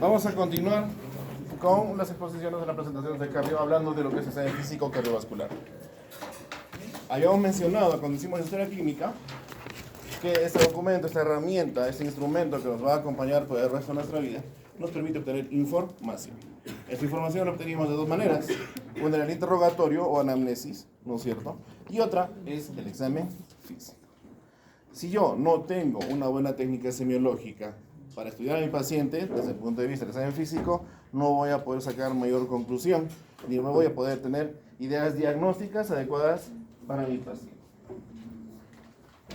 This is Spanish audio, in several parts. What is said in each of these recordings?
Vamos a continuar con las exposiciones de la presentación de cardio, hablando de lo que es examen físico cardiovascular. Habíamos mencionado cuando hicimos historia clínica que este documento, esta herramienta, este instrumento que nos va a acompañar por el resto de nuestra vida, nos permite obtener información. Esta información la obtenemos de dos maneras: una en el interrogatorio o anamnesis, ¿no es cierto? Y otra es el examen físico. Si yo no tengo una buena técnica semiológica para estudiar a mi paciente, desde el punto de vista del examen físico, no voy a poder sacar mayor conclusión, ni no voy a poder tener ideas diagnósticas adecuadas para mi paciente.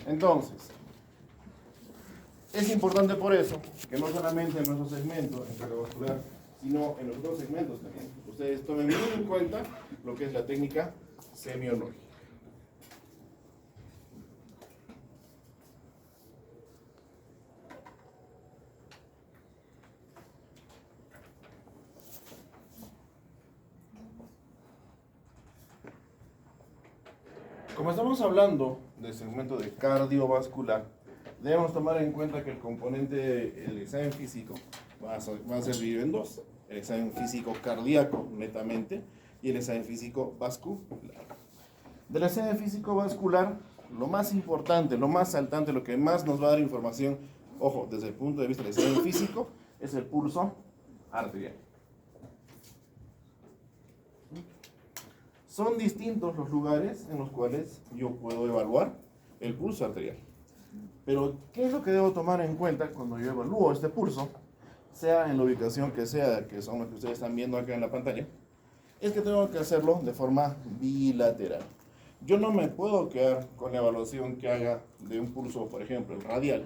Entonces, es importante por eso que no solamente en nuestro segmento en cardiovascular, sino en los otros segmentos también, ustedes tomen muy en cuenta lo que es la técnica semiológica. Como estamos hablando del segmento de cardiovascular, debemos tomar en cuenta que el componente del examen físico va a ser dividido en dos: el examen físico cardíaco netamente y el examen físico vascular. Del examen físico vascular, lo más importante, lo más saltante, lo que más nos va a dar información, ojo, desde el punto de vista del examen físico, es el pulso arterial. Son distintos los lugares en los cuales yo puedo evaluar el pulso arterial. Pero, ¿qué es lo que debo tomar en cuenta cuando yo evalúo este pulso? Sea en la ubicación que sea, que son los que ustedes están viendo acá en la pantalla, es que tengo que hacerlo de forma bilateral. Yo no me puedo quedar con la evaluación que haga de un pulso, por ejemplo, el radial,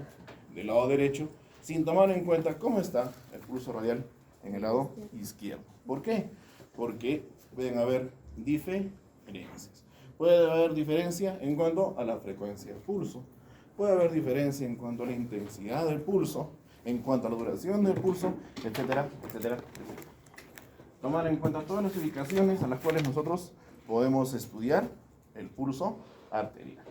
del lado derecho, sin tomar en cuenta cómo está el pulso radial en el lado izquierdo. ¿Por qué? Porque pueden haber diferencias. Puede haber diferencia en cuanto a la frecuencia del pulso. Puede haber diferencia en cuanto a la intensidad del pulso, en cuanto a la duración del pulso, etcétera, etcétera, etcétera. Tomar en cuenta todas las ubicaciones a las cuales nosotros podemos estudiar el pulso arterial.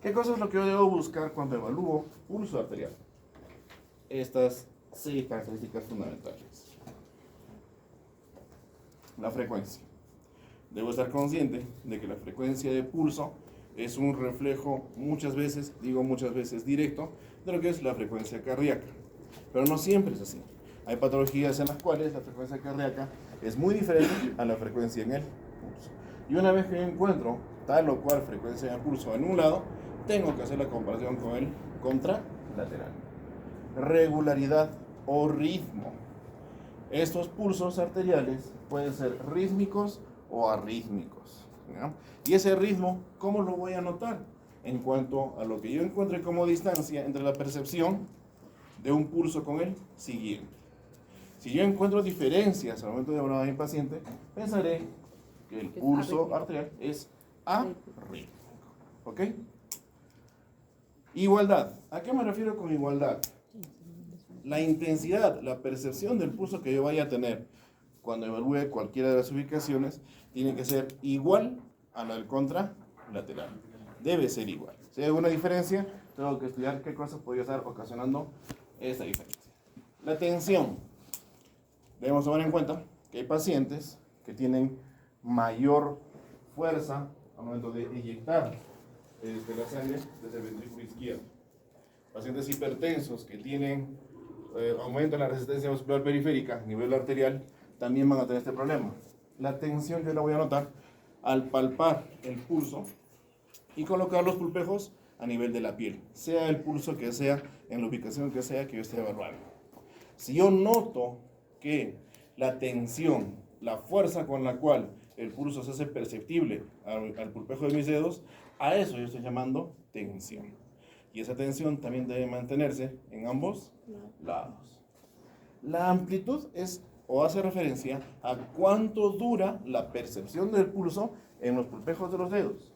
¿Qué cosa es lo que yo debo buscar cuando evalúo pulso arterial? Estas 6 características fundamentales. La frecuencia. Debo estar consciente de que la frecuencia de pulso es un reflejo muchas veces directo de lo que es la frecuencia cardíaca. Pero no siempre es así. Hay patologías en las cuales la frecuencia cardíaca es muy diferente a la frecuencia en el pulso. Y una vez que yo encuentro tal o cual frecuencia en el pulso en un lado, tengo que hacer la comparación con el contralateral. Regularidad o ritmo. Estos pulsos arteriales pueden ser rítmicos o arrítmicos, ¿ya? Y ese ritmo, ¿cómo lo voy a notar? En cuanto a lo que yo encuentre como distancia entre la percepción de un pulso con el siguiente. Si yo encuentro diferencias al momento de evaluar a mi paciente, pensaré que el pulso arterial es arrítmico. ¿Ok? Igualdad. ¿A qué me refiero con igualdad? La intensidad, la percepción del pulso que yo vaya a tener cuando evalúe cualquiera de las ubicaciones tiene que ser igual a la del contralateral. Debe ser igual. Si hay alguna diferencia, tengo que estudiar qué cosas podría estar ocasionando esa diferencia. La tensión. Debemos tomar en cuenta que hay pacientes que tienen mayor fuerza al momento de inyectar la sangre desde el ventrículo izquierdo. Pacientes hipertensos que tienen aumento en la resistencia muscular periférica a nivel arterial también van a tener este problema. La tensión yo la voy a notar al palpar el pulso y colocar los pulpejos a nivel de la piel, sea el pulso que sea, en la ubicación que sea que yo esté evaluando. Si yo noto que la tensión, la fuerza con la cual el pulso se hace perceptible al pulpejo de mis dedos, a eso yo estoy llamando tensión. Y esa tensión también debe mantenerse en ambos lados. La amplitud es o hace referencia a cuánto dura la percepción del pulso en los pulpejos de los dedos.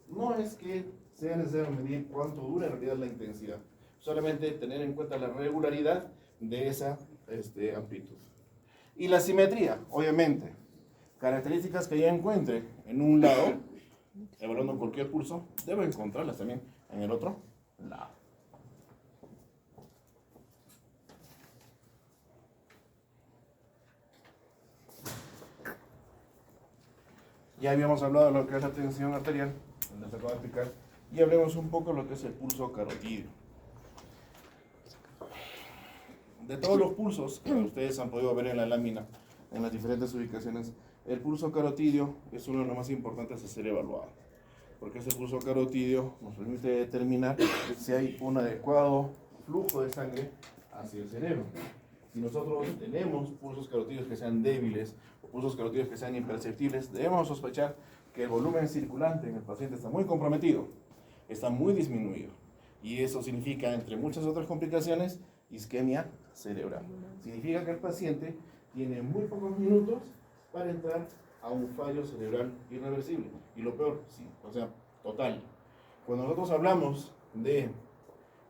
No es que sea necesario medir cuánto dura en realidad la intensidad, solamente tener en cuenta la regularidad de esa amplitud. Y la simetría, obviamente. características que yo encuentre en un lado, evaluando cualquier pulso, debo encontrarlas también en el otro lado. Ya habíamos hablado de lo que es la tensión arterial, les acabo de explicar, y hablemos un poco de lo que es el pulso carotídeo. De todos los pulsos que ustedes han podido ver en la lámina, en las diferentes ubicaciones, el pulso carotídeo es uno de los más importantes a ser evaluado, porque ese pulso carotídeo nos permite determinar si hay un adecuado flujo de sangre hacia el cerebro. Si nosotros tenemos pulsos carotídeos que sean débiles o pulsos carotídeos que sean imperceptibles, debemos sospechar que el volumen circulante en el paciente está muy comprometido, está muy disminuido. Y eso significa, entre muchas otras complicaciones, isquemia cerebral. Significa que el paciente tiene muy pocos minutos para entrar a un fallo cerebral irreversible. Y lo peor, sí, o sea, total. Cuando nosotros hablamos de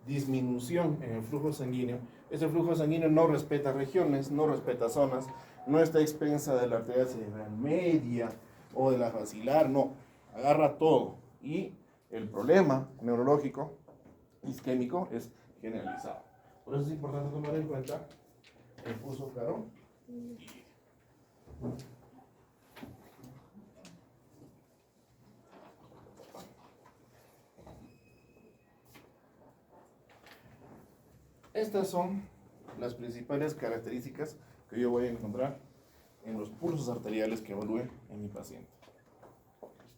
disminución en el flujo sanguíneo, ese flujo sanguíneo no respeta regiones, no respeta zonas, no está a expensa de la arteria cerebral media o de la basilar, no, agarra todo. Y el problema neurológico isquémico es generalizado. Por eso es importante tomar en cuenta el pulso carotídeo. Estas son las principales características que yo voy a encontrar en los pulsos arteriales que evalúe en mi paciente.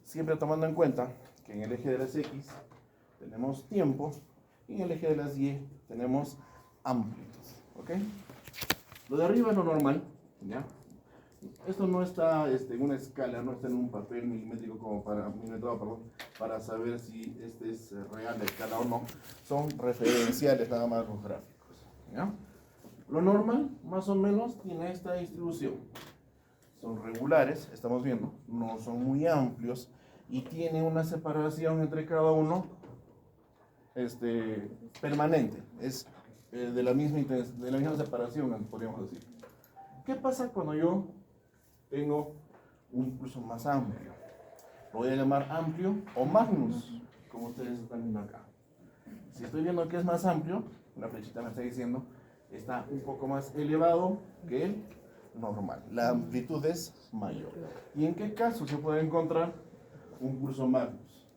Siempre tomando en cuenta que en el eje de las X tenemos tiempo y en el eje de las Y tenemos amplitud. ¿Ok? Lo de arriba es lo normal, ¿ya? Esto no está en una escala, no está en un papel milimétrico como para saber si este es real la escala o no. Son referenciales nada más los gráficos, ¿ya? Lo normal, más o menos, tiene esta distribución. Son regulares, estamos viendo, no son muy amplios y tiene una separación entre cada uno permanente. Es de la misma separación, podríamos decir. ¿Qué pasa cuando yo tengo un pulso más amplio? Lo voy a llamar amplio o magnus, como ustedes están viendo acá. Si estoy viendo que es más amplio, la flechita me está diciendo, está un poco más elevado que el normal. La amplitud es mayor. ¿Y en qué caso se puede encontrar un pulso magnus?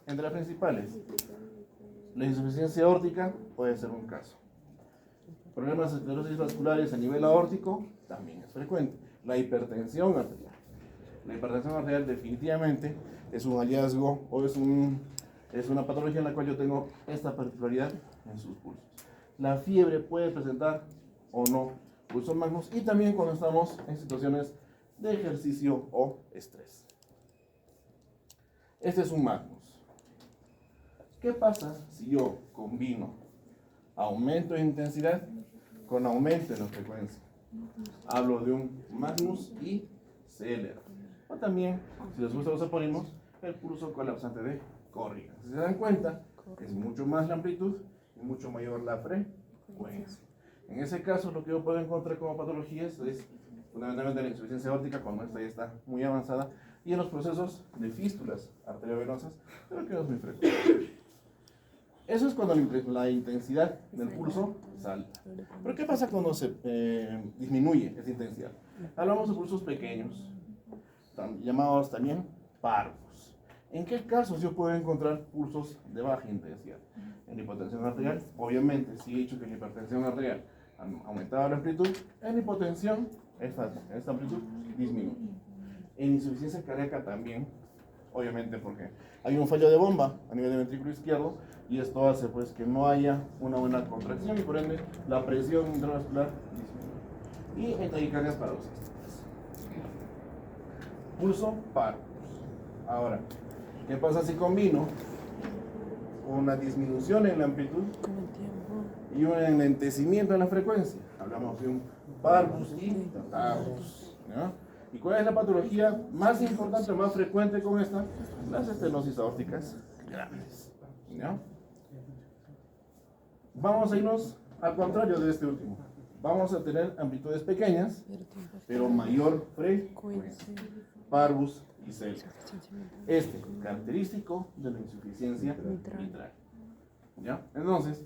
Entre las principales, la insuficiencia aórtica puede ser un caso. Problemas de esclerosis vasculares a nivel aórtico también es frecuente. La hipertensión arterial. La hipertensión arterial definitivamente es un hallazgo o es una patología en la cual yo tengo esta particularidad en sus pulsos. La fiebre puede presentar o no pulsos magnus y también cuando estamos en situaciones de ejercicio o estrés. Este es un magnus. ¿Qué pasa si yo combino aumento de intensidad con aumento de la frecuencia? Hablo de un magnus y celer. O también, si les gusta los epónimos, el pulso colapsante de Corrigan. Si se dan cuenta, es mucho más la amplitud y mucho mayor la frecuencia. En ese caso, lo que yo puedo encontrar como patologías es fundamentalmente la insuficiencia aórtica cuando esta ya está muy avanzada y en los procesos de fístulas arteriovenosas, pero que no es muy frecuente. Eso es cuando la intensidad del pulso salta. Pero ¿qué pasa cuando se disminuye esa intensidad? Hablamos de pulsos pequeños, llamados también parvos. ¿En qué casos yo puedo encontrar pulsos de baja intensidad? En hipotensión arterial, obviamente, si he dicho que en hipertensión arterial aumentaba la amplitud, en hipotensión esta amplitud disminuye. En insuficiencia cardíaca también, obviamente porque hay un fallo de bomba a nivel del ventrículo izquierdo y esto hace pues que no haya una buena contracción y por ende la presión intravascular disminuye. Y en taquicardias paroxísticas. Pulso parvus. Ahora, ¿qué pasa si combino una disminución en la amplitud y un enlentecimiento en la frecuencia? Hablamos de un parvus y tardus, ¿no? ¿Y cuál es la patología más importante, más frecuente con esta? Las estenosis aórticas graves, ¿no? Vamos a irnos al contrario de este último. Vamos a tener amplitudes pequeñas, pero mayor frecuencia. parvus y celta. Este, característico de la insuficiencia mitral. ¿Ya? Entonces,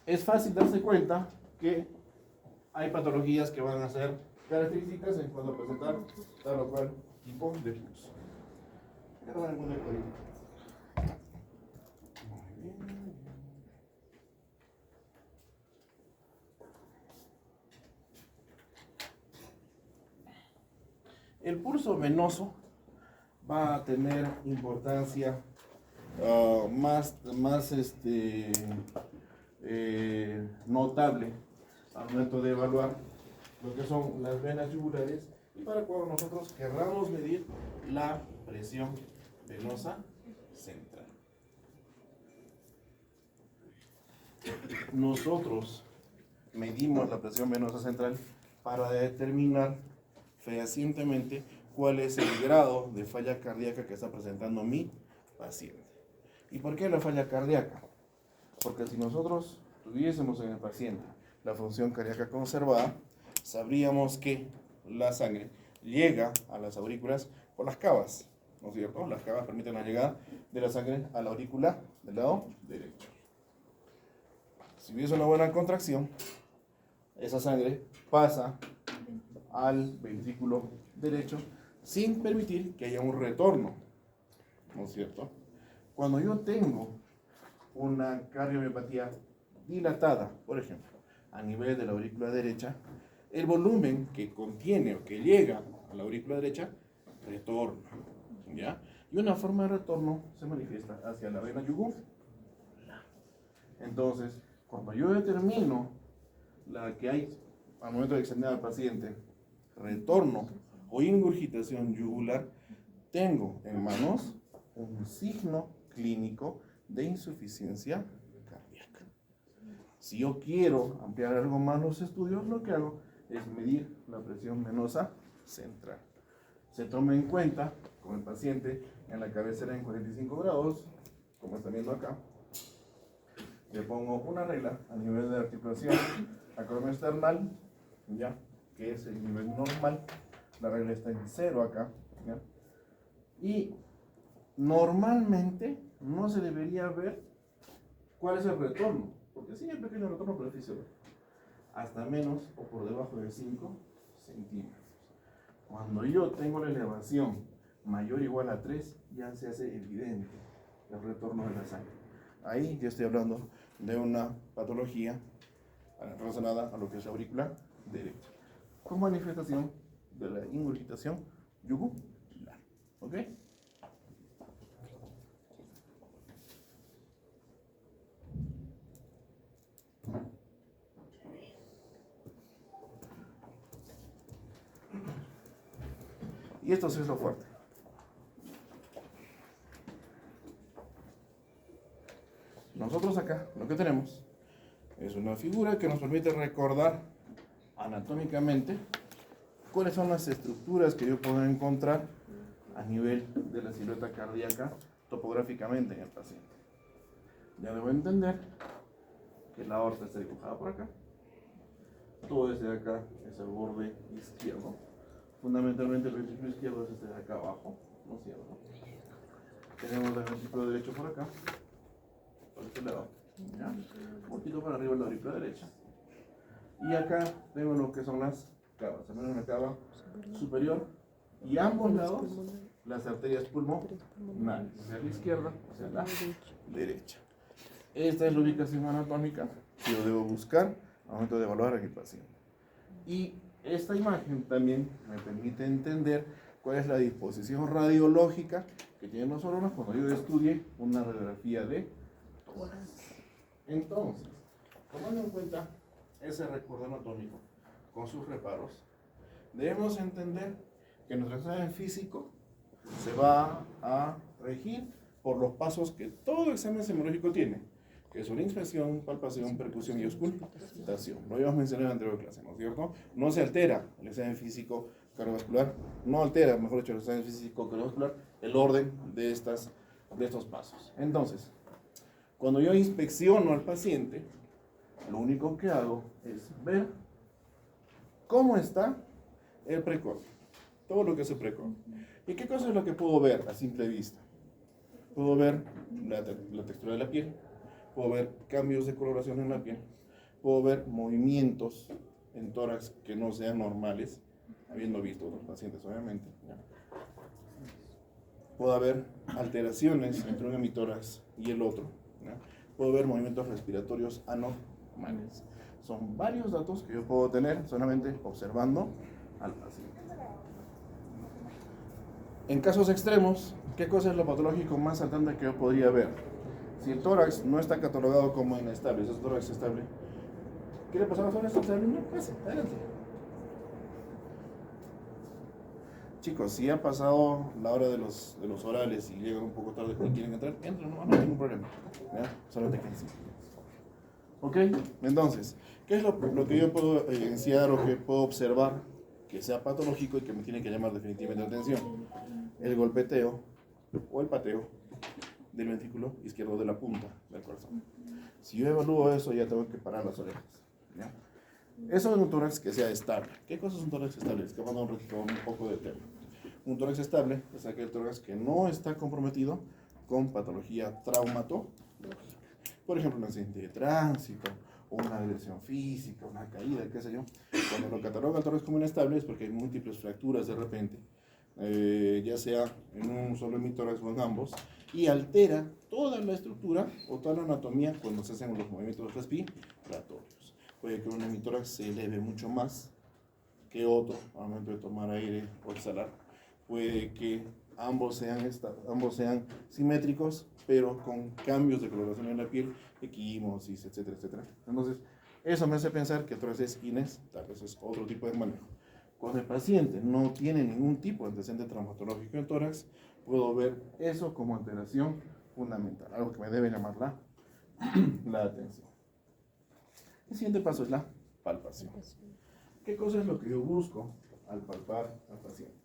es fácil darse cuenta que hay patologías que van a ser características en cuanto a presentar tal o cual tipo de pulso. El pulso venoso va a tener importancia más notable al momento de evaluar lo que son las venas yugulares y para cuando nosotros querramos medir la presión venosa central. Nosotros medimos la presión venosa central para determinar fehacientemente cuál es el grado de falla cardíaca que está presentando mi paciente. ¿Y por qué la falla cardíaca? Porque si nosotros tuviésemos en el paciente la función cardíaca conservada, sabríamos que la sangre llega a las aurículas por las cavas, ¿no es cierto? Las cavas permiten la llegada de la sangre a la aurícula del lado derecho. Si hubiese una buena contracción, esa sangre pasa al ventrículo derecho sin permitir que haya un retorno, ¿no es cierto? Cuando yo tengo una cardiomiopatía dilatada, por ejemplo, a nivel de la aurícula derecha, el volumen que contiene o que llega a la aurícula derecha retorna, ¿ya? Y una forma de retorno se manifiesta hacia la vena yugular. Entonces, cuando yo determino la que hay al momento de examinar al paciente retorno o ingurgitación yugular, tengo en manos un signo clínico de insuficiencia cardíaca. Si yo quiero ampliar algo más los estudios, lo que hago es medir la presión venosa central. Se toma en cuenta con el paciente en la cabecera en 45 grados, como están viendo acá. Le pongo una regla a nivel de articulación acromiosternal, ¿ya? Que es el nivel normal. La regla está en 0 acá, ¿ya? Y normalmente no se debería ver cuál es el retorno, porque sí hay pequeño retorno, pero es difícil hasta menos o por debajo de 5 centímetros. Cuando yo tengo la elevación mayor o igual a 3, ya se hace evidente el retorno de la sangre. Ahí yo estoy hablando de una patología relacionada a lo que es la aurícula derecha, con manifestación de la ingurgitación yugular. ¿Ok? Y esto sí es lo fuerte. Nosotros acá lo que tenemos es una figura que nos permite recordar anatómicamente cuáles son las estructuras que yo puedo encontrar a nivel de la silueta cardíaca topográficamente en el paciente. Ya debo entender que la aorta está dibujada por acá. Todo este de acá es el borde izquierdo. Fundamentalmente el ventrículo izquierdo es este de acá abajo, ¿no es cierto? Tenemos el ventrículo derecho por acá, por este lado, ¿ya? Un poquito para arriba la aurícula derecha. Y acá tengo lo que son las cavas, al menos la cava superior y ambos lados las arterias pulmonales, hacia la izquierda, hacia la derecha. Esta es la ubicación anatómica que yo debo buscar al momento de evaluar a mi paciente. Y esta imagen también me permite entender cuál es la disposición radiológica que tienen los órganos cuando yo estudie una radiografía de tórax. Entonces, tomando en cuenta ese recuerdo anatómico con sus reparos, debemos entender que nuestro examen físico se va a regir por los pasos que todo examen semiológico tiene, que es una inspección, palpación, percusión y auscultación. Lo habíamos mencionado en la anterior clase, ¿no es cierto? No se altera el examen físico cardiovascular, no altera, mejor dicho, el examen físico cardiovascular, el orden de estos pasos. Entonces, cuando yo inspecciono al paciente, lo único que hago es ver cómo está el precordio, todo lo que es el precordio. ¿Y qué cosa es lo que puedo ver a simple vista? Puedo ver la textura de la piel, puedo ver cambios de coloración en la piel, puedo ver movimientos en tórax que no sean normales, habiendo visto otros pacientes obviamente. Puedo ver alteraciones entre un hemitórax y el otro. Puedo ver movimientos respiratorios anormales. Son varios datos que yo puedo tener solamente observando al paciente. En casos extremos, ¿qué cosa es lo patológico más saltante que yo podría ver? Si el tórax no está catalogado como inestable, es tórax estable, ¿qué le pasaba a tórax estable? No, pase, adelante. Chicos, si ha pasado la hora de los orales y llegan un poco tarde y quieren entrar, entren, no hay ningún problema. ¿Ya? Solamente que sí. ¿Ok? Entonces, ¿qué es lo que yo puedo evidenciar o que puedo observar que sea patológico y que me tiene que llamar definitivamente la atención? El golpeteo o el pateo del ventrículo izquierdo de la punta del corazón. Si yo evalúo eso, ya tengo que parar las orejas. ¿Ya? Eso es un tórax que sea estable. ¿Qué cosa es un tórax estable? Es que vamos a un poco de tema. Un tórax estable es aquel tórax que no está comprometido con patología traumatológica. Por ejemplo, un accidente de tránsito, o una agresión física, una caída, qué sé yo. Cuando lo cataloga el tórax como inestable es porque hay múltiples fracturas de repente, ya sea en un solo hemitórax o en ambos, y altera toda la estructura o toda la anatomía cuando se hacen los movimientos respiratorios. Puede que un hemitórax se eleve mucho más que otro al momento de tomar aire o exhalar. Puede que ambos sean simétricos, pero con cambios de coloración en la piel, equimosis, etcétera, etcétera. Entonces, eso me hace pensar que el tórax es inestable. Eso es otro tipo de manejo. Cuando el paciente no tiene ningún tipo de antecedente traumatológico en tórax, puedo ver eso como alteración fundamental, algo que me debe llamar la atención. El siguiente paso es la palpación. ¿Qué cosa es lo que yo busco al palpar al paciente?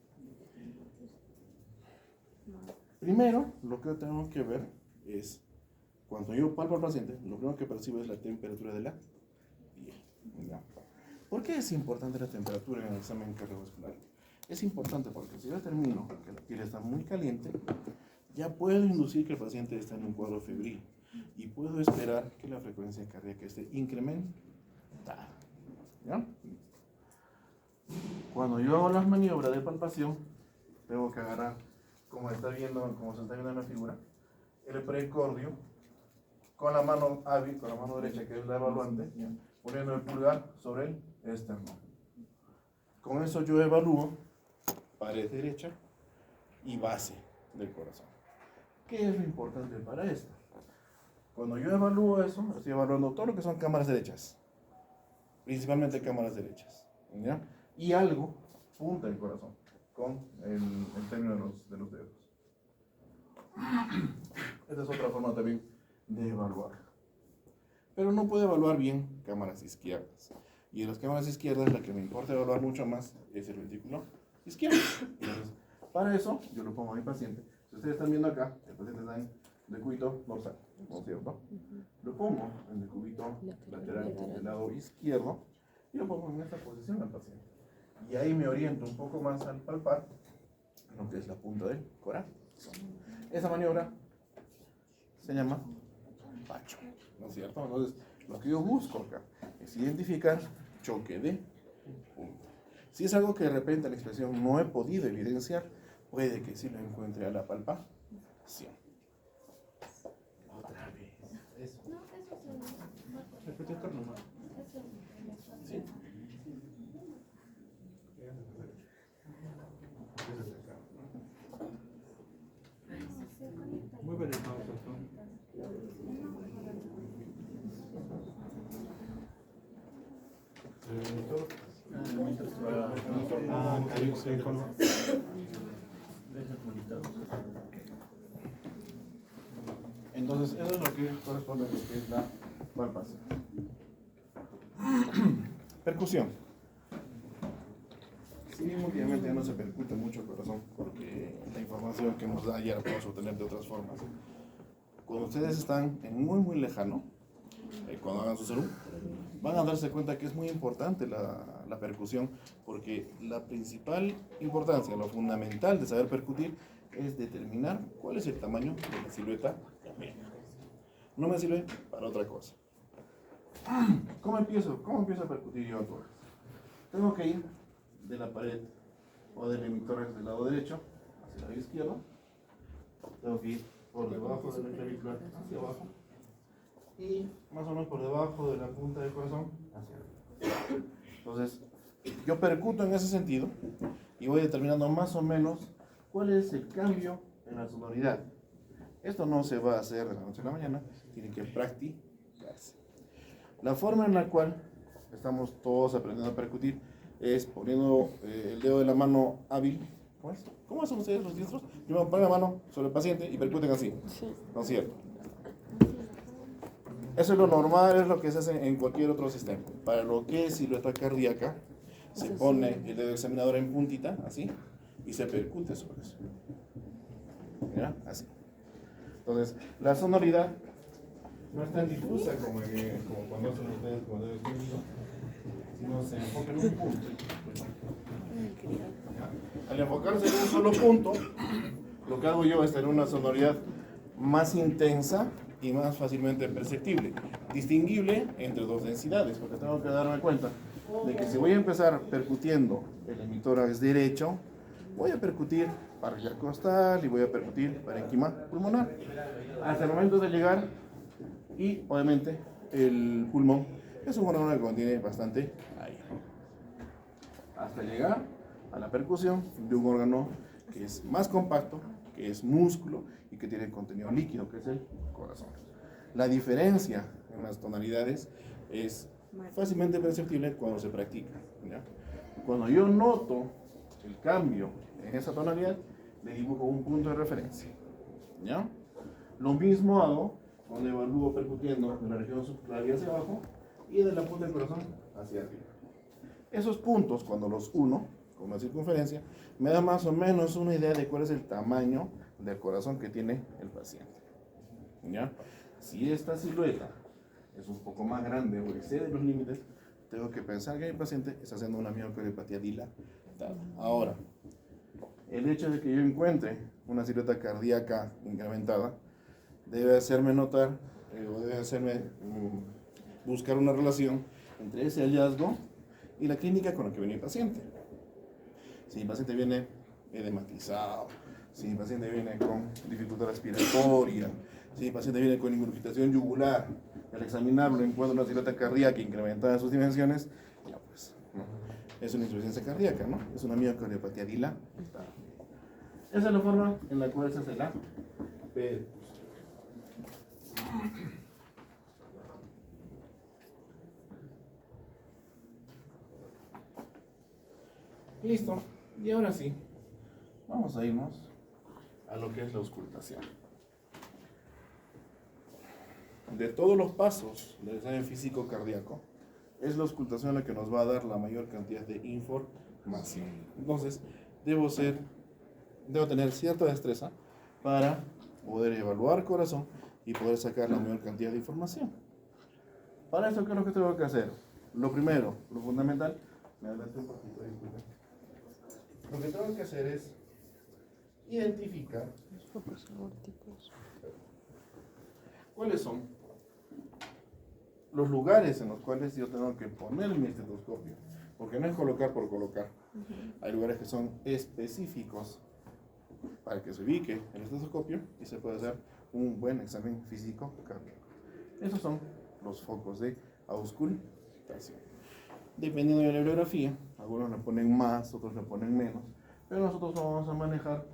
Primero, lo que tengo que ver es, cuando yo palpo al paciente, lo primero que percibo es la temperatura de la piel. ¿Ya? ¿Por qué es importante la temperatura en el examen cardiovascular? Es importante porque si yo determino que la piel está muy caliente, ya puedo inducir que el paciente está en un cuadro febril y puedo esperar que la frecuencia cardíaca esté incrementada. ¿Ya? Cuando yo hago las maniobras de palpación, tengo que agarrar, como se está viendo en la figura, el precordio con la mano hábil, con la mano derecha, que es la evaluante, poniendo el pulgar sobre el esternón. Con eso yo evalúo pared derecha y base del corazón. ¿Qué es lo importante para esto? Cuando yo evalúo eso, estoy evaluando todo lo que son cámaras derechas, principalmente cámaras derechas, ¿ya? Y algo punta el corazón con el término de los dedos. Esta es otra forma también de evaluar. Pero no puedo evaluar bien cámaras izquierdas. Y en las cámaras izquierdas la que me importa evaluar mucho más es el ventrículo izquierdo. Entonces, para eso yo lo pongo a mi paciente. Si ustedes están viendo acá, el paciente está en decúbito dorsal, ¿no es cierto? Lo pongo en decúbito lateral del lado izquierdo y lo pongo en esta posición al paciente. Y ahí me oriento un poco más al palpar lo que es la punta del corazón. Esa maniobra se llama pacho, ¿no es cierto? Entonces, lo que yo busco acá es identificar choque de punta. Si es algo que de repente la expresión no he podido evidenciar, puede que sí lo encuentre a la palpación. Otra vez. Eso. Repite esto nomás. ¿Sí? Muy bien, entonces, eso es lo que corresponde a lo que es la palpación. Percusión. Sí, últimamente ya no se percute mucho el corazón porque la información que nos da ya la podemos obtener de otras formas. Cuando ustedes están en muy lejano, cuando hagan su salud, van a darse cuenta que es muy importante la percusión, porque la principal importancia, lo fundamental de saber percutir es determinar cuál es el tamaño de la silueta que me. No me sirve para otra cosa. ¿Cómo empiezo a percutir yo todo? Tengo que ir de la pared o del emitor del lado derecho hacia el lado izquierdo. Tengo que ir por debajo de la clavícula hacia abajo y más o menos por debajo de la punta del corazón hacia arriba. Entonces, yo percuto en ese sentido y voy determinando más o menos cuál es el cambio en la sonoridad. Esto no se va a hacer de la noche a la mañana, tiene que practicarse. La forma en la cual estamos todos aprendiendo a percutir es poniendo el dedo de la mano hábil. ¿Cómo hacen ustedes los diestros? Primero ponen la mano sobre el paciente y percuten así. Sí. ¿No es cierto? Eso es lo normal, es lo que se hace en cualquier otro sistema. Para lo que es silueta cardíaca, se pone el dedo examinador en puntita, así, y se percute sobre eso. ¿Ya? Así. Entonces, la sonoridad no es tan difusa como cuando hacen ustedes con el dedo examinador, sino se enfoca en un punto. Al enfocarse en un solo punto, lo que hago yo es tener una sonoridad más intensa y más fácilmente perceptible, distinguible entre dos densidades, porque tengo que darme cuenta de que si voy a empezar percutiendo el emitórax derecho, voy a percutir parroquial costal y voy a percutir parénquima pulmonar, hasta el momento de llegar, y obviamente el pulmón es un órgano que contiene bastante aire, hasta llegar a la percusión de un órgano que es más compacto, que es músculo y que tiene contenido líquido, que es el corazón. La diferencia en las tonalidades es fácilmente perceptible cuando se practica, ¿ya? Cuando yo noto el cambio en esa tonalidad, le dibujo un punto de referencia, ¿ya? Lo mismo hago cuando evalúo percutiendo en la región subclavia hacia abajo y de la punta del corazón hacia arriba. Esos puntos, cuando los uno con una circunferencia, me da más o menos una idea de cuál es el tamaño del corazón que tiene el paciente, ¿ya? Si esta silueta es un poco más grande o excede los límites, tengo que pensar que el paciente está haciendo una miocardiopatía dilatada. Ahora, el hecho de que yo encuentre una silueta cardíaca incrementada debe hacerme notar, o debe hacerme buscar una relación entre ese hallazgo y la clínica con la que viene el paciente. Si el paciente viene edematizado, si el paciente viene con dificultad respiratoria, si el paciente viene con ingurgitación yugular, al examinarlo encuentra una silueta cardíaca incrementada en sus dimensiones, ya pues, ¿no? Es una insuficiencia cardíaca, ¿no? Es una miocardiopatía dilatada. Esa es la forma en la cual se hace la percusión. Listo. Y ahora sí, vamos a irnos a lo que es la auscultación. De todos los pasos del examen físico cardíaco, es la auscultación la que nos va a dar la mayor cantidad de información. Entonces, debo tener cierta destreza para poder evaluar corazón y poder sacar la mayor cantidad de información. Para eso, ¿qué es lo que tengo que hacer? Lo primero, lo fundamental, me adelanté un poquito, disculpen. Lo que tengo que hacer es identificar los focos aórticos. ¿Cuáles son los lugares en los cuales yo tengo que poner mi estetoscopio? Porque no es colocar por colocar. Hay lugares que son específicos para que se ubique el estetoscopio y se puede hacer un buen examen físico cardíaco. Esos son los focos de auscultación. Dependiendo de la bibliografía, algunos le ponen más, otros le ponen menos, pero nosotros vamos a manejar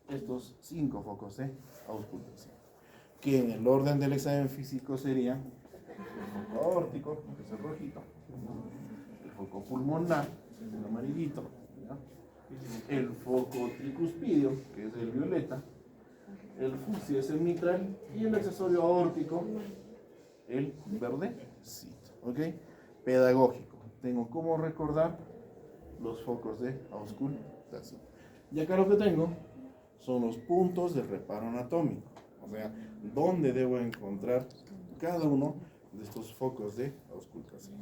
estos 5 focos de auscultación, que en el orden del examen físico serían el foco aórtico, que es el rojito, el foco pulmonar, que es el amarillito, ¿ya? El foco tricuspidio, que es el violeta, el fucsia es el mitral, y el accesorio aórtico, el verdecito, ¿ok? Pedagógico. Tengo cómo recordar los focos de auscultación. Y acá lo que tengo son los puntos de reparo anatómico, o sea, dónde debo encontrar cada uno de estos focos de auscultación.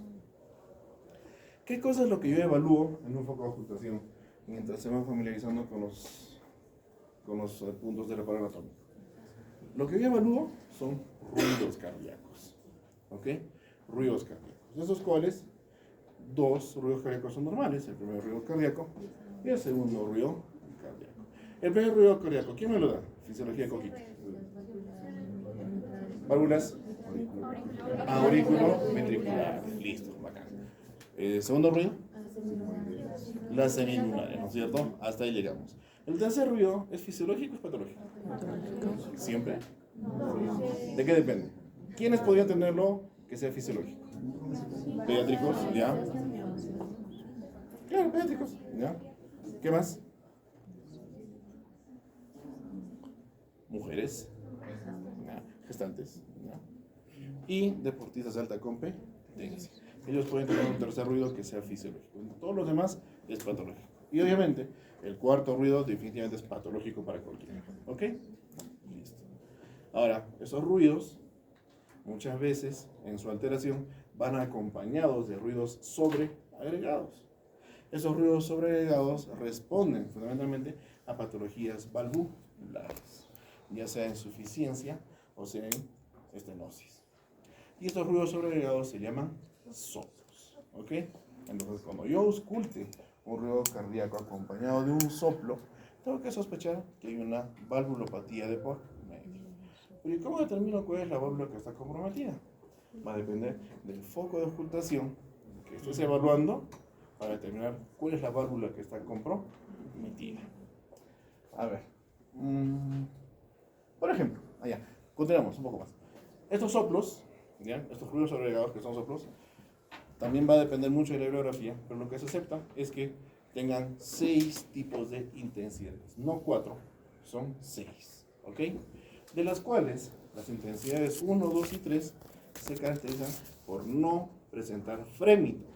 ¿Qué cosa es lo que yo evalúo en un foco de auscultación mientras se van familiarizando con los puntos del aparato anatómico? Lo que yo evalúo son ruidos cardíacos. ¿Ok? Ruidos cardíacos. De esos cuales, dos ruidos cardíacos son normales. El primer ruido cardíaco y el segundo ruido cardíaco. El primer ruido cardíaco, ¿quién me lo da? Fisiología Coquito. Válvulas auriculoventriculares. Listo, bacán. Segundo ruido, las semilunares, ¿no es cierto? Hasta ahí llegamos. El tercer ruido es fisiológico o es patológico. ¿Siempre? ¿De qué depende? ¿Quiénes podrían tenerlo que sea fisiológico? Pediátricos, ¿ya? Claro, pediátricos, ¿ya? ¿Qué más? Mujeres, ¿ya? Gestantes, ¿ya? Y deportistas de alta competencia. Ellos pueden tener un tercer ruido que sea fisiológico. Todos los demás es patológico. Y obviamente, el cuarto ruido definitivamente es patológico para cualquiera. ¿Ok? Listo. Ahora, esos ruidos, muchas veces, en su alteración, van acompañados de ruidos sobreagregados. Esos ruidos sobreagregados responden fundamentalmente a patologías valvulares, ya sea insuficiencia o sea en estenosis. Y estos ruidos sobreagregados se llaman soplos. ¿Ok? Entonces, cuando yo ausculte un ruido cardíaco acompañado de un soplo, tengo que sospechar que hay una valvulopatía de por medio. Pero ¿y cómo determino cuál es la válvula que está comprometida? Va a depender del foco de auscultación que estés evaluando para determinar cuál es la válvula que está comprometida. A ver. Por ejemplo, allá, continuamos un poco más. Estos soplos, ¿ya? Estos ruidos agregados que son soplos, también va a depender mucho de la bibliografía, pero lo que se acepta es que tengan 6 tipos de intensidades, no 4, son 6, ¿ok? De las cuales las intensidades 1, 2 y 3 se caracterizan por no presentar frémito,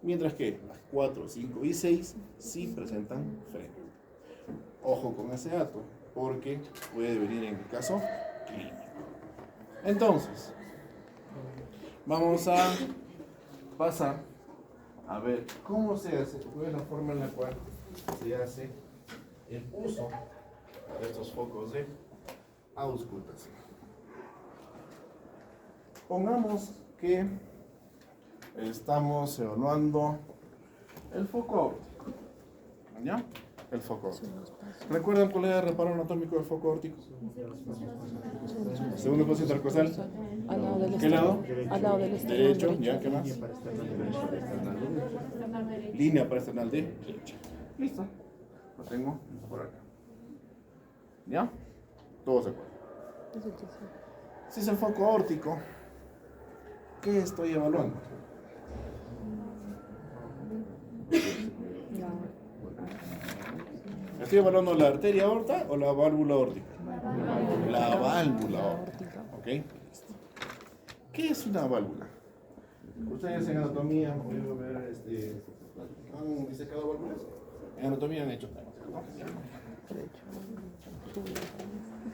mientras que las 4, 5 y 6 sí presentan frémito. Ojo con ese dato, porque puede venir en el caso clínico. Entonces, vamos a pasar a ver cómo se hace, cuál es la forma en la cual se hace el uso de estos focos de auscultación. Pongamos que estamos evaluando el foco óptico, ¿ya? El foco óptico. ¿Recuerdan cuál era el reparo anatómico del foco óptico? Segundo paso intercostal. ¿Qué lado? Al lado del esternón Derecho, derecho. ¿ya? ¿Qué más? Línea paraesternal de derecha. Listo. Lo tengo por acá. ¿Ya? Todos de acuerdo. Si es el foco órtico, ¿qué estoy evaluando? ¿Estoy evaluando la arteria aorta o la válvula órtica? La válvula órtica. ¿Ok? Listo. ¿Qué es una válvula? Ustedes en anatomía han podido ver, han disecado válvulas. En anatomía han hecho temas, ¿no?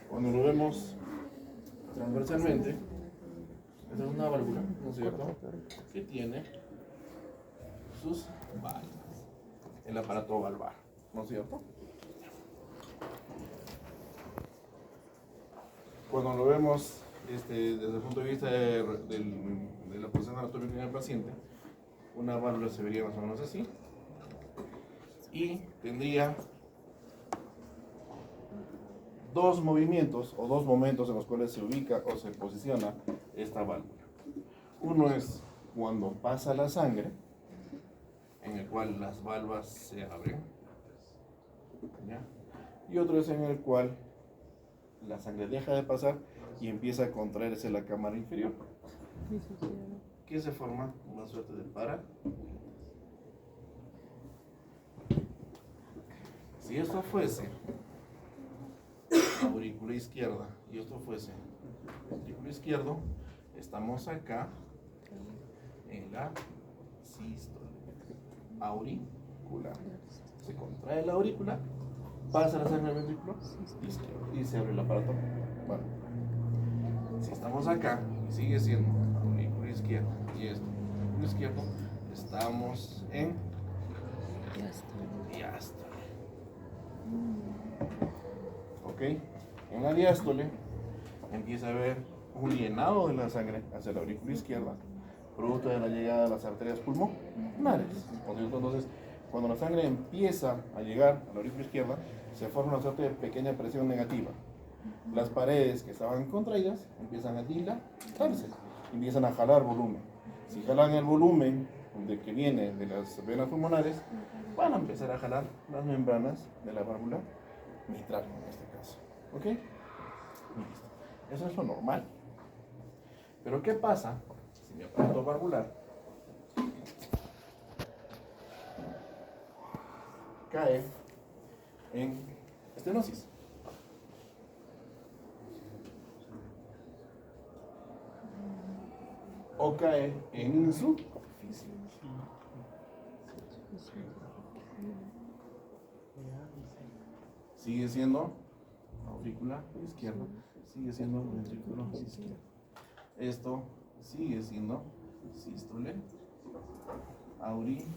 Cuando lo vemos transversalmente, esta es una válvula, ¿no es cierto? Que tiene sus válvulas, el aparato valvar, ¿no es cierto? Cuando lo vemos desde el punto de vista de la posición anatómica en el paciente, una válvula se vería más o menos así y tendría dos movimientos o dos momentos en los cuales se ubica o se posiciona esta válvula. Uno es cuando pasa la sangre, en el cual las válvulas se abren, ¿ya? Y otro es en el cual la sangre deja de pasar y empieza a contraerse la cámara inferior, que se forma una suerte de para. Si esto fuese aurícula izquierda y esto fuese ventrículo izquierdo, estamos acá en la sístole auricular. Se contrae la aurícula, pasa la sangre al ventrículo izquierdo y se abre el aparato. Bueno, si estamos estamos acá y sigue siendo aurícula izquierda y esto, aurículo izquierdo, estamos en diástole. ¿Ok? En la diástole empieza a haber un llenado de la sangre hacia la aurícula izquierda, producto de la llegada de las arterias pulmonares. Entonces, cuando la sangre empieza a llegar a la aurícula izquierda, se forma una suerte de pequeña presión negativa. Las paredes que estaban contraídas empiezan a dilatarse, empiezan a jalar volumen. Si jalan el volumen que viene de las venas pulmonares, van a empezar a jalar las membranas de la válvula mitral en este caso. ¿Ok? Listo. Eso es lo normal. Pero ¿qué pasa si mi aparato valvular cae en estenosis? O cae en insuficiencia. Sigue siendo aurícula izquierda, sigue siendo ventrículo izquierdo. Esto sigue siendo sístole auricular.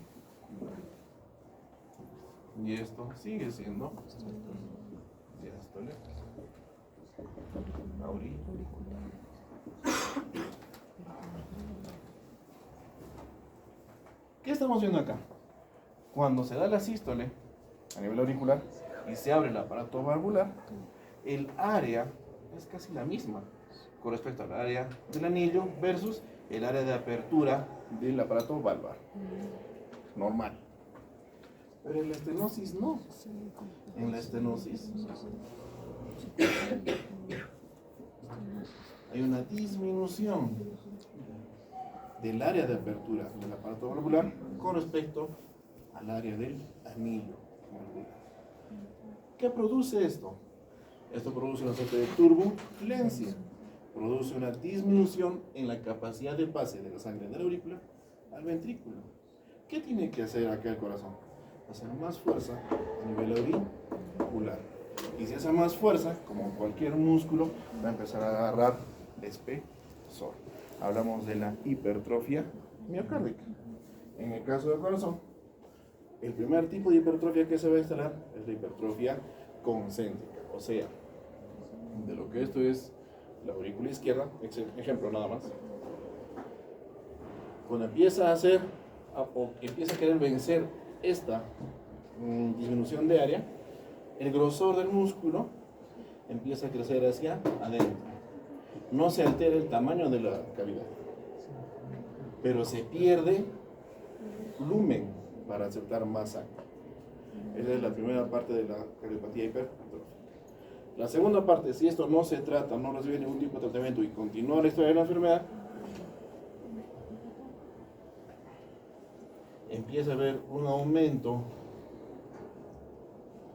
Y esto sigue siendo diástole auricular. ¿Qué estamos viendo acá? Cuando se da la sístole a nivel auricular y se abre el aparato valvular, el área es casi la misma con respecto al área del anillo versus el área de apertura del aparato valvular. Normal. Pero en la estenosis no. En la estenosis hay una disminución del área de apertura del aparato valvular con respecto al área del anillo valvular. ¿Qué produce esto? Esto produce una suerte de turbulencia, produce una disminución en la capacidad de pase de la sangre de la aurícula al ventrículo. ¿Qué tiene que hacer acá el corazón? Hacer más fuerza a nivel auricular. Y si hace más fuerza, como cualquier músculo, va a empezar a agarrar espesor. Hablamos de la hipertrofia miocárdica. En el caso del corazón, el primer tipo de hipertrofia que se va a instalar es la hipertrofia concéntrica, o sea, de lo que esto es la aurícula izquierda, ejemplo nada más. Cuando empieza a hacer o empieza a querer vencer esta disminución de área, el grosor del músculo empieza a crecer hacia adentro. No se altera el tamaño de la cavidad, pero se pierde volumen para aceptar más sangre. Esa es la primera parte de la cardiopatía hipertrófica. La segunda parte, si esto no se trata, no recibe ningún tipo de tratamiento y continúa la historia de la enfermedad, empieza a haber un aumento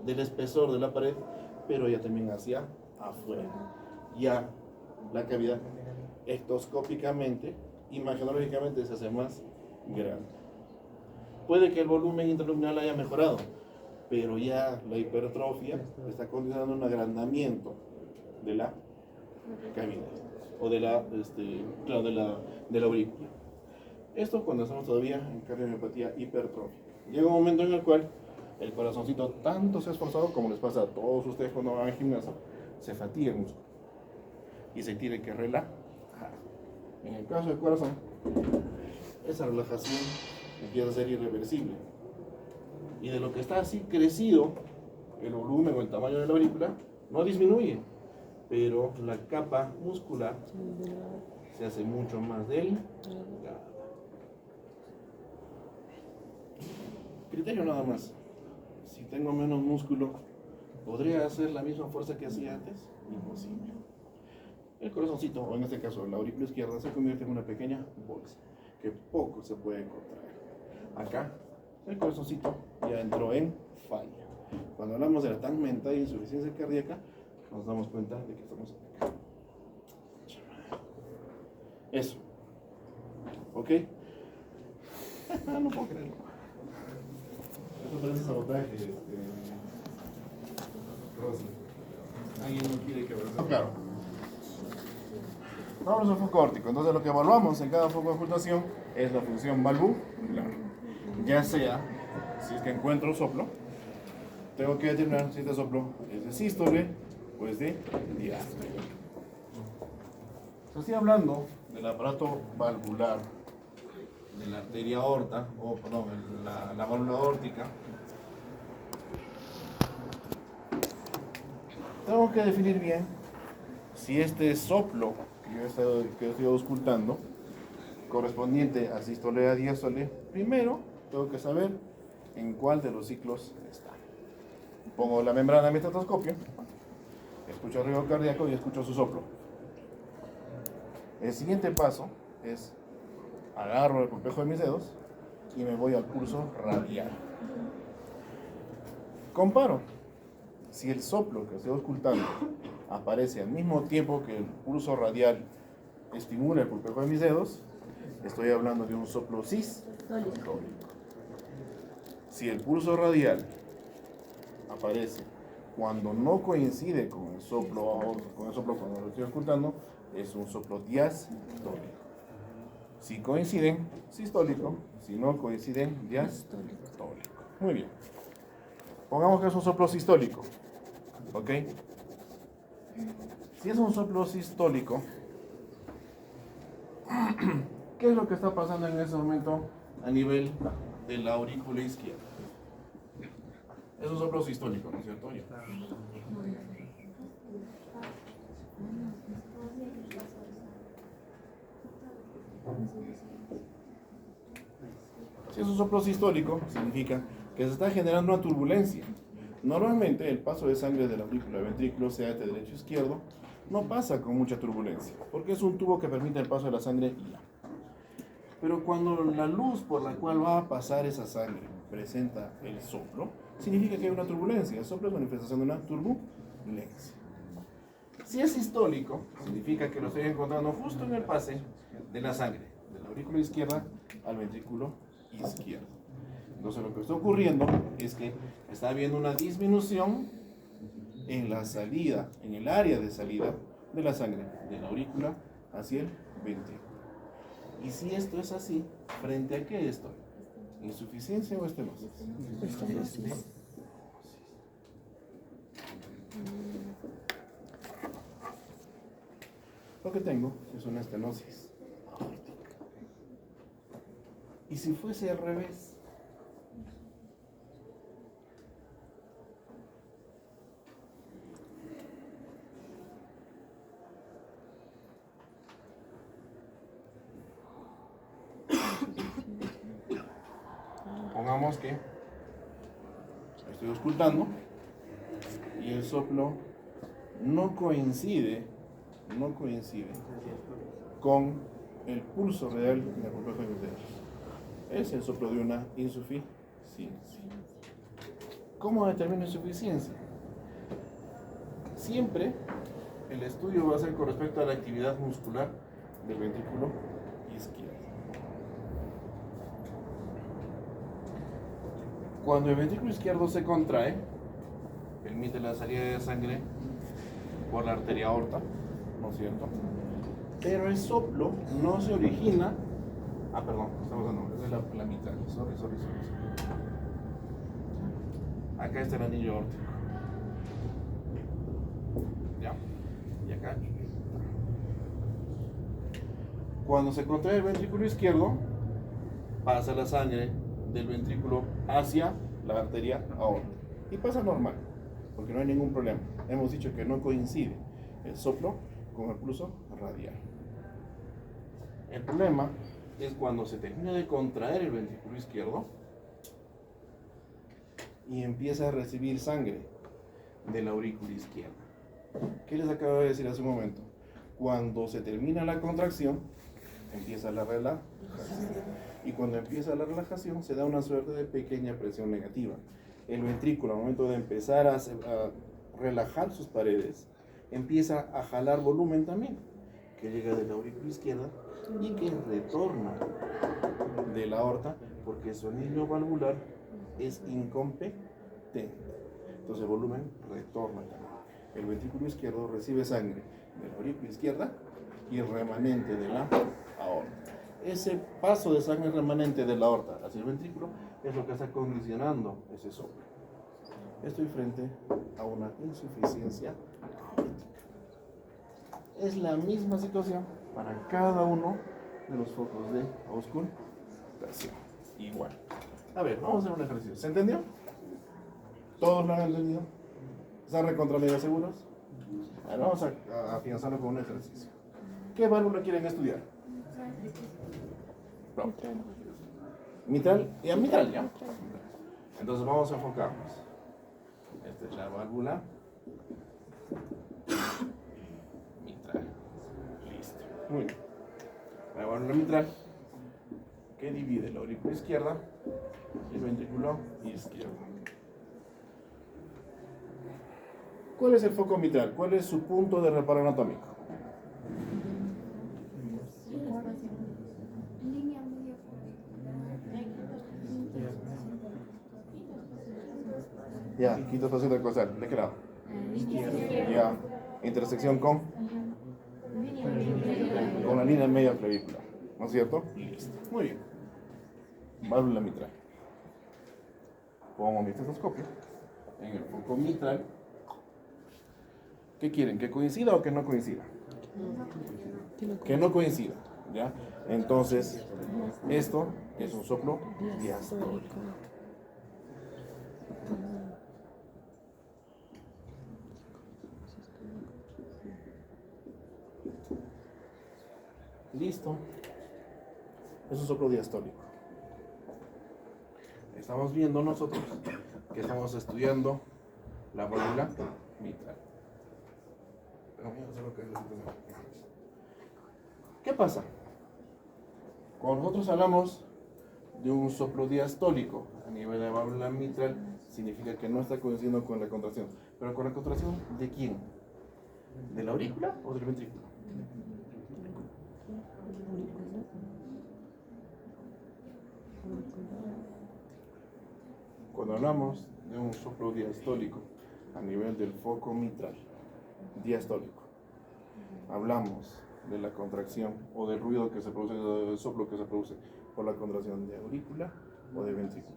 del espesor de la pared, pero ya también hacia afuera. Ya la cavidad ectoscópicamente, imaginológicamente se hace más grande. Puede que el volumen intraluminal haya mejorado, pero ya la hipertrofia está condicionando un agrandamiento de la cavidad o de la aurícula. Esto cuando estamos todavía en cardiomiopatía hipertrófica. Llega un momento en el cual el corazoncito tanto se ha esforzado, como les pasa a todos ustedes cuando van al gimnasio, se fatiga el músculo y se tiene que relajar. En el caso del corazón, esa relajación empieza a ser irreversible. Y de lo que está así crecido, el volumen o el tamaño de la aurícula no disminuye, pero la capa muscular se hace mucho más delgada. Criterio nada más. Si tengo menos músculo, ¿podría hacer la misma fuerza que hacía antes? Imposible. El corazoncito, o en este caso la aurícula izquierda, se convierte en una pequeña bolsa que poco se puede contraer. Acá, el corazoncito ya entró en falla. Cuando hablamos de la tan mental insuficiencia cardíaca, nos damos cuenta de que estamos acá. Eso. ¿Ok? No puedo creerlo. Esto parece sabotaje. Rosy. Alguien no quiere que abracemos. Claro. Vamos al foco órtico. Entonces lo que evaluamos en cada foco de ocultación es la función valvular. Ya sea, si es que encuentro soplo, tengo que determinar si este soplo es de sístole o es de diástole. Estoy hablando del aparato valvular de la arteria aorta, o perdón, la válvula aórtica. Tengo que definir bien si este soplo que yo estoy auscultando correspondiente a sístole o a diástole. Primero tengo que saber en cuál de los ciclos está. Pongo la membrana de mi estetoscopio, escucho el ritmo cardíaco y escucho su soplo. El siguiente paso es agarro el complejo de mis dedos y me voy al pulso radial. Comparo si el soplo que estoy auscultando aparece al mismo tiempo que el pulso radial estimula el complejo de mis dedos, estoy hablando de un soplo sistólico. Si el pulso radial aparece cuando no coincide con el soplo cuando lo estoy auscultando, es un soplo diastólico. Si coinciden, sistólico. Si no coinciden, diastólico. Muy bien. Pongamos que es un soplo sistólico. ¿Ok? Si es un soplo sistólico, ¿qué es lo que está pasando en ese momento a nivel de la aurícula izquierda? Es un soplo sistólico, ¿no es cierto? Si es un soplo sistólico, significa que se está generando una turbulencia. Normalmente el paso de sangre de la aurícula al ventrículo, sea de derecho o izquierdo, no pasa con mucha turbulencia, porque es un tubo que permite el paso de la sangre y ya. Pero cuando la luz por la cual va a pasar esa sangre presenta el soplo, significa que hay una turbulencia. El soplo es manifestación de una turbulencia. Si es sistólico, significa que lo estoy encontrando justo en el pase de la sangre, de la aurícula izquierda al ventrículo izquierdo. Entonces lo que está ocurriendo es que está habiendo una disminución en la salida, en el área de salida de la sangre de la aurícula hacia el ventrículo. Y si esto es así, ¿frente a qué estoy? ¿Insuficiencia o estenosis? Estenosis. Lo que tengo es una estenosis aórtica. ¿Y si fuese al revés? Pongamos que estoy auscultando y el soplo no coincide con el pulso real en el complejo de mis dedos. Es el soplo de una insuficiencia. ¿Cómo determino insuficiencia? Siempre el estudio va a ser con respecto a la actividad muscular del ventrículo izquierdo. Cuando el ventrículo izquierdo se contrae, permite la salida de sangre por la arteria aorta, ¿no es cierto? Pero el soplo no se origina. Estamos dando, es la mitad. Sorry. Acá está el anillo aórtico. ¿Ya? Y acá. Cuando se contrae el ventrículo izquierdo, pasa la sangre del ventrículo hacia la arteria aorta. Y pasa normal, porque no hay ningún problema. Hemos dicho que no coincide el soplo con el pulso radial. El problema es cuando se termina de contraer el ventrículo izquierdo y empieza a recibir sangre de la aurícula izquierda. ¿Qué les acabo de decir hace un momento? Cuando se termina la contracción, empieza la relajación. Y cuando empieza la relajación, se da una suerte de pequeña presión negativa. El ventrículo, al momento de empezar a relajar sus paredes, empieza a jalar volumen también, que llega de la aurícula izquierda y que retorna de la aorta, porque su anillo valvular es incompetente. Entonces el volumen retorna también. El ventrículo izquierdo recibe sangre de la aurícula izquierda y remanente de la aorta. Ese paso de sangre remanente de la aorta hacia el ventrículo es lo que está condicionando ese soplo. Estoy frente a una insuficiencia aórtica. Es la misma situación para cada uno de los focos de auscultación. Igual. A ver, vamos a hacer un ejercicio. ¿Se entendió? ¿Todos lo han entendido? ¿Están recontra mega seguros? Ahora vamos a afianzarlo con un ejercicio. ¿Qué válvula quieren estudiar? No. Mitral. ¿Y a mitral ya? Entonces vamos a enfocarnos. Esta es la válvula mitral. Listo. Muy bien. La válvula mitral que divide la aurícula izquierda y el ventrículo izquierdo. ¿Cuál es el foco mitral? ¿Cuál es su punto de reparo anatómico? Ya, quinto espacio intercostal. ¿De qué lado? Ya, intersección con la línea media clavícula. ¿No es cierto? Listo. Muy bien. Válvula mitral. Pongo mi estetoscopio en el foco mitral. ¿Qué quieren? ¿Que coincida o que no coincida? Que no coincida. ¿Ya? Entonces, esto es un soplo diastólico. Listo. Es un soplo diastólico. Estamos viendo nosotros que estamos estudiando la válvula mitral. ¿Qué pasa? Cuando nosotros hablamos de un soplo diastólico a nivel de válvula mitral, significa que no está coincidiendo con la contracción. ¿Pero con la contracción de quién? ¿De la aurícula o del ventrículo? Cuando hablamos de un soplo diastólico a nivel del foco mitral, diastólico, hablamos de la contracción o del ruido que se produce, del soplo que se produce por la contracción de aurícula o de ventrículo.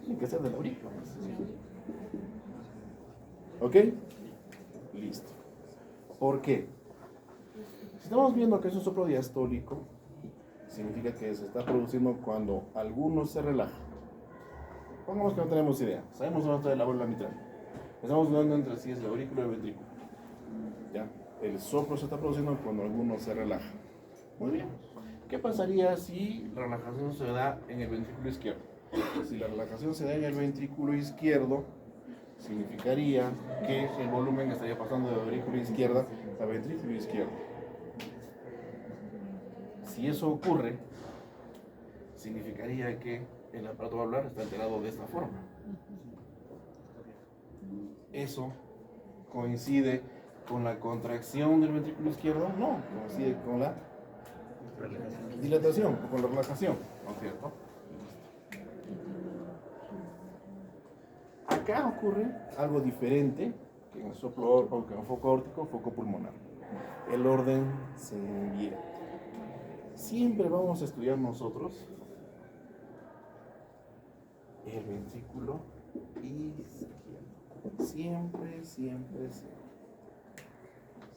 Tiene que ser de la aurícula. ¿Ok? Listo. ¿Por qué? Si estamos viendo que es un soplo diastólico, significa que se está produciendo cuando alguno se relaja. Pongamos que no tenemos idea. Sabemos dónde está la válvula mitral. Estamos dudando entre si es la aurícula o el ventrículo. ¿Ya? El soplo se está produciendo cuando alguno se relaja. Muy bien. ¿Qué pasaría si la relajación se da en el ventrículo izquierdo? Si la relajación se da en el ventrículo izquierdo, significaría que el volumen estaría pasando de la aurícula izquierda a ventrículo izquierdo. Si eso ocurre, significaría que el aparato valvular está alterado de esta forma. Eso coincide con la contracción del ventrículo izquierdo, no, coincide con la dilatación o con la relajación, ¿no es cierto? Acá ocurre algo diferente que en el soplo, que en el foco aórtico, foco pulmonar. El orden se invierte. Siempre vamos a estudiar nosotros el ventrículo izquierdo. Siempre, siempre, siempre.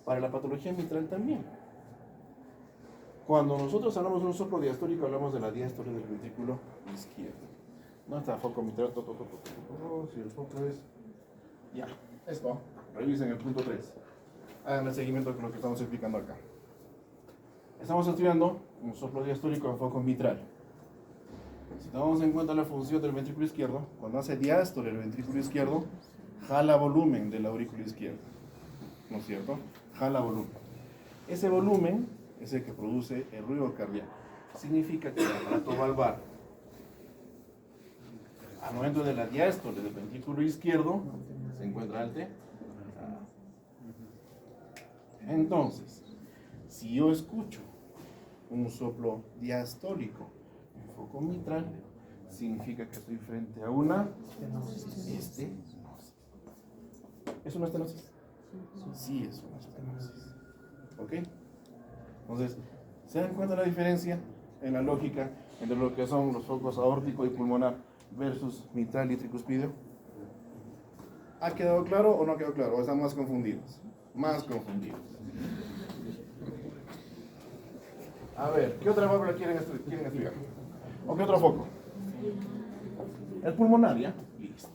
Para la patología mitral también. Cuando nosotros hablamos de un soplo diastólico, hablamos de la diástole del ventrículo izquierdo. No está foco mitral, si el foco es... Ya, esto. Revisen el punto 3. Hagan el seguimiento con lo que estamos explicando acá. Estamos estudiando un soplo diastólico en foco mitral. Si tomamos en cuenta la función del ventrículo izquierdo, cuando hace diástole el ventrículo izquierdo, jala volumen de la aurícula izquierda. ¿No es cierto? Jala volumen. Ese volumen es el que produce el ruido cardíaco. Significa que el aparato valvar, al momento de la diástole del ventrículo izquierdo, se encuentra alterado. Entonces, si yo escucho un soplo diastólico foco mitral, significa que estoy frente a una estenosis. ¿Es una estenosis? Sí, es una estenosis. ¿Ok? Entonces, ¿se dan cuenta la diferencia en la lógica entre lo que son los focos aórtico y pulmonar versus mitral y tricuspidio? ¿Ha quedado claro o no ha quedado claro? ¿O están más confundidos? Más confundidos. A ver, ¿qué otra válvula quieren estudiar? ¿O qué otro foco? El pulmonar, ¿ya? Listo.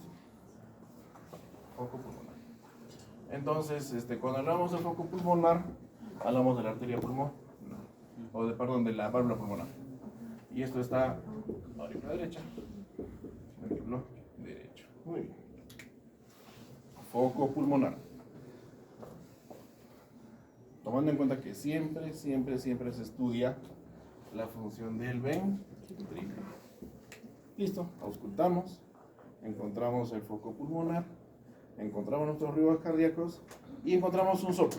Foco pulmonar. Entonces, cuando hablamos del foco pulmonar, hablamos de la arteria pulmonar. Perdón, de la válvula pulmonar. Y esto está aurícula derecha, ventrículo derecho. Muy bien. Foco pulmonar. Tomando en cuenta que siempre se estudia la función del ventrículo. Listo, auscultamos, encontramos el foco pulmonar, encontramos nuestros ritmos cardíacos y encontramos un soplo.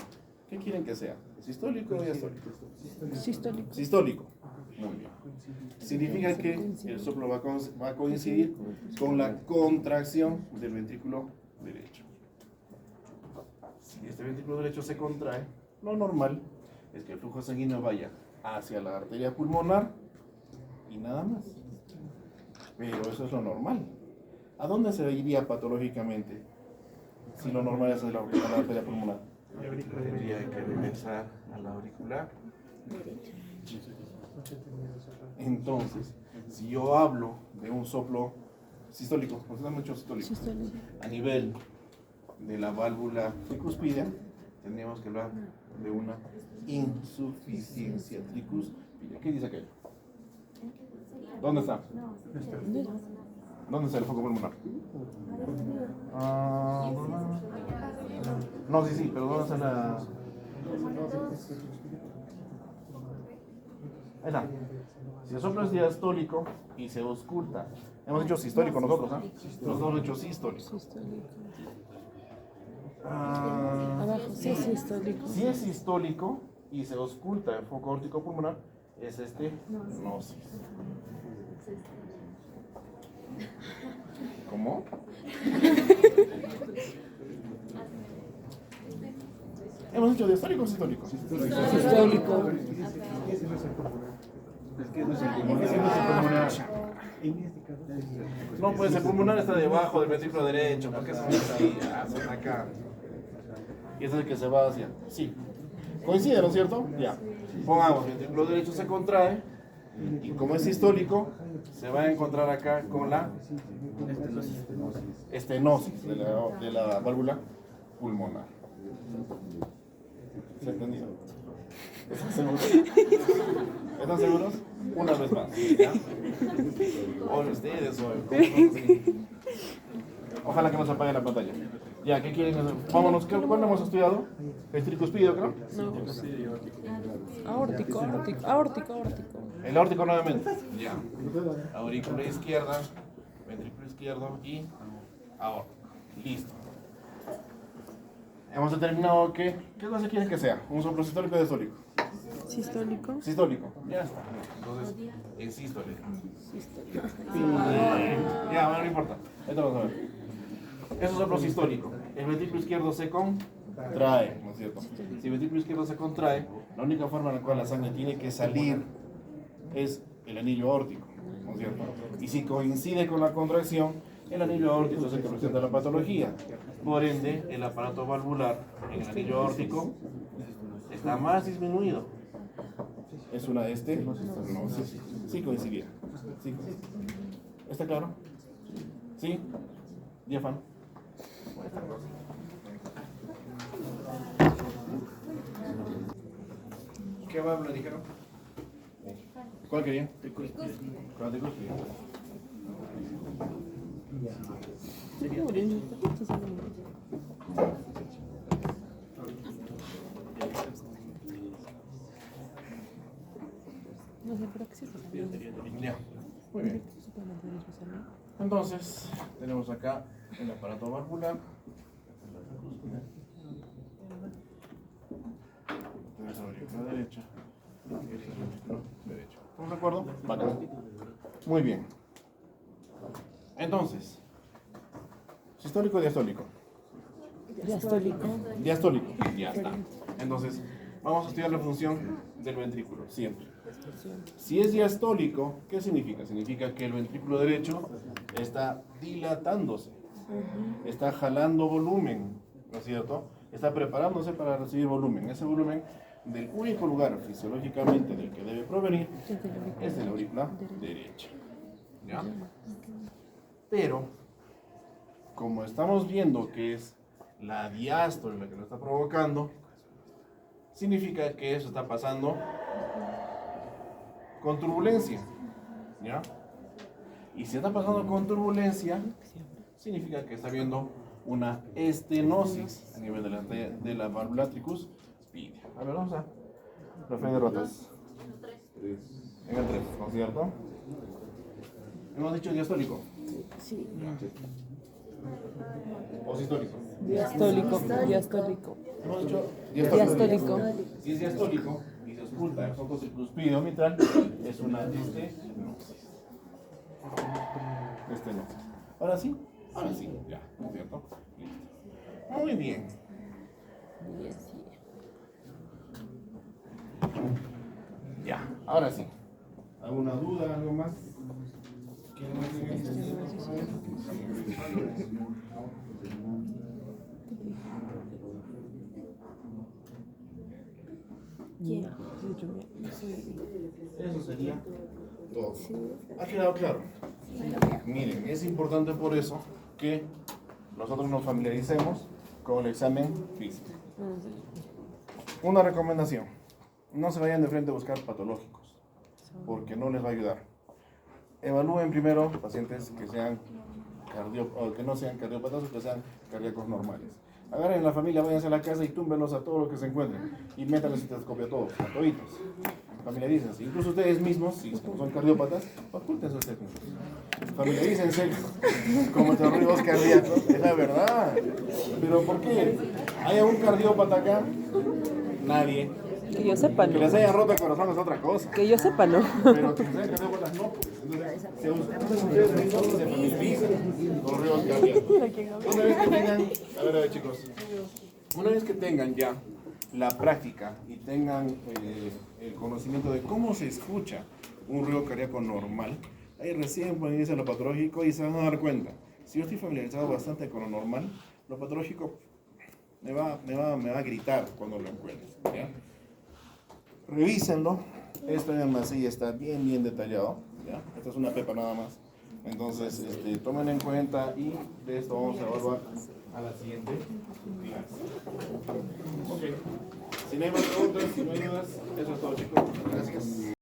¿Qué quieren que sea? ¿Sistólico o diastólico? Sistólico. Sistólico. Muy bien. Significa que el soplo va a coincidir con la contracción del ventrículo derecho. Si este ventrículo derecho se contrae, lo normal es que el flujo sanguíneo vaya hacia la arteria pulmonar y nada más. Pero eso es lo normal. ¿A dónde se iría patológicamente si lo normal es a la arteria pulmonar? Tendría que regresar a la auricular. Entonces, si yo hablo de un soplo sistólico, porque está mucho sistólico, a nivel de la válvula tricuspidia, tendríamos que hablar de una insuficiencia tricuspidia. ¿Qué dice aquello? ¿Dónde está? ¿Dónde está el foco pulmonar? No, sí, pero ¿dónde está la...? Ahí está. Si el soplo es diastólico y se ausculta, hemos dicho sistólico nosotros, ¿ah? Nosotros hemos dicho sistólico. Abajo, sí es sistólico. Si es sistólico y se ausculta el foco aórtico pulmonar, es estenosis. ¿Cómo? ¿Hemos dicho diastólico o sistólico? Sistólico. No, pues el pulmonar está debajo del ventrículo derecho. ¿Por qué son así? Son acá. Y ese es el que se va hacia. Sí. Coincide, ¿no es cierto? Ya. Pongamos, el ventrículo derecho se contrae. Y como es sistólico, se va a encontrar acá con la estenosis de la válvula pulmonar. ¿Se ha entendido? ¿Están seguros? ¿Están seguros? Una vez más. ¿Ya? O ustedes, ojalá que no se apague la pantalla. Ya, ¿qué quieren hacer? Vámonos, ¿cuándo hemos estudiado? El tricuspidio, creo. No. Aórtico. El aórtico nuevamente. Ya. Aurícula izquierda, ventrículo izquierdo y aórtico. Listo. Hemos determinado que, ¿qué cosa quieren que sea? ¿Un soplo sistólico o diastólico? Sistólico. Sistólico. Ya está. Entonces, es sistólico. Ya, bueno, no importa. Esto vamos a ver. Es un soplo sistólico. El ventrículo izquierdo se contrae, ¿no es cierto? Si el ventrículo izquierdo se contrae, la única forma en la cual la sangre tiene que salir es el anillo aórtico, ¿no es cierto? Y si coincide con la contracción, el anillo aórtico es el que presenta la patología. Por ende, el aparato valvular en el anillo aórtico está más disminuido. Es una no, sí coincidía. Sí. ¿Está claro? ¿Sí? Diáfano. ¿Qué válvula dijeron? ¿Cuál querían? ¿Cuál te gusta? Ya, muy bien. Entonces, tenemos acá el aparato valvular. Tenemos la auricular derecha. Y el ventrículo derecho. ¿Estamos de acuerdo? Bacán. Muy bien. Entonces, sistólico o diastólico. Diastólico. Diastólico. Ya está. Entonces, vamos a estudiar la función del ventrículo, siempre. Si es diastólico, ¿qué significa? Significa que el ventrículo derecho está dilatándose, está jalando volumen, ¿no es cierto? Está preparándose para recibir volumen. Ese volumen del único lugar fisiológicamente del que debe provenir es de la aurícula derecha. ¿Ya? Pero, como estamos viendo que es la diástole la que lo está provocando, significa que eso está pasando con turbulencia, ¿ya? Y si está pasando con turbulencia, significa que está habiendo una estenosis a nivel de la válvula tricuspidia. A ver, vamos a la fe de rotas. En el 3, ¿no es cierto? Hemos dicho diastólico. Sí. O sistólico. Diastólico. Diastólico. Hemos dicho Diastólico. Si es diastólico y se oculta el foco tricuspidio mitral, es una estenosis. Estenosis. Ahora sí, ya, ¿no es cierto? Listo. Muy bien. Ya, ahora sí. ¿Alguna duda, algo más? ¿Quién más tiene entendido? Eso sería todo. ¿Ha quedado claro? Miren, es importante por eso que nosotros nos familiaricemos con el examen físico. Una recomendación: no se vayan de frente a buscar patológicos, porque no les va a ayudar. Evalúen primero pacientes que sean que no sean cardiópatas o que sean cardíacos normales. Agarren la familia, váyanse a la casa y túmbenlos a todo lo que se encuentren y métanles estetoscopio a todos, a toditos. Familiarícense. Incluso ustedes mismos, si son cardiópatas, ocúltense ustedes mismos. Familiarícense con los ruidos cardíacos, es la verdad. ¿Pero por qué? ¿Hay algún cardiópata acá? Nadie. Que yo sepa, Que no. les haya roto el corazón es otra cosa. Que yo sepa, no. Pero que sean cardiópatas no, pues. Entonces, se usan ustedes mismos, se familiarizan con los ruidos cardíacos. Una vez que tengan, a ver chicos, una vez que tengan ya la práctica y tengan el conocimiento de cómo se escucha un ruido cardíaco normal, ahí recién pueden irse a lo patológico y se van a dar cuenta. Si yo estoy familiarizado bastante con lo normal, lo patológico me va a gritar cuando lo encuentre, ¿ya? Revísenlo. Esto en el masilla está bien detallado, ¿ya? Esta es una pepa nada más. Entonces, tomen en cuenta y de esto vamos a evaluar a la siguiente clase. Ok. Si no hay más preguntas, si no hay dudas, eso es todo, chicos. Gracias.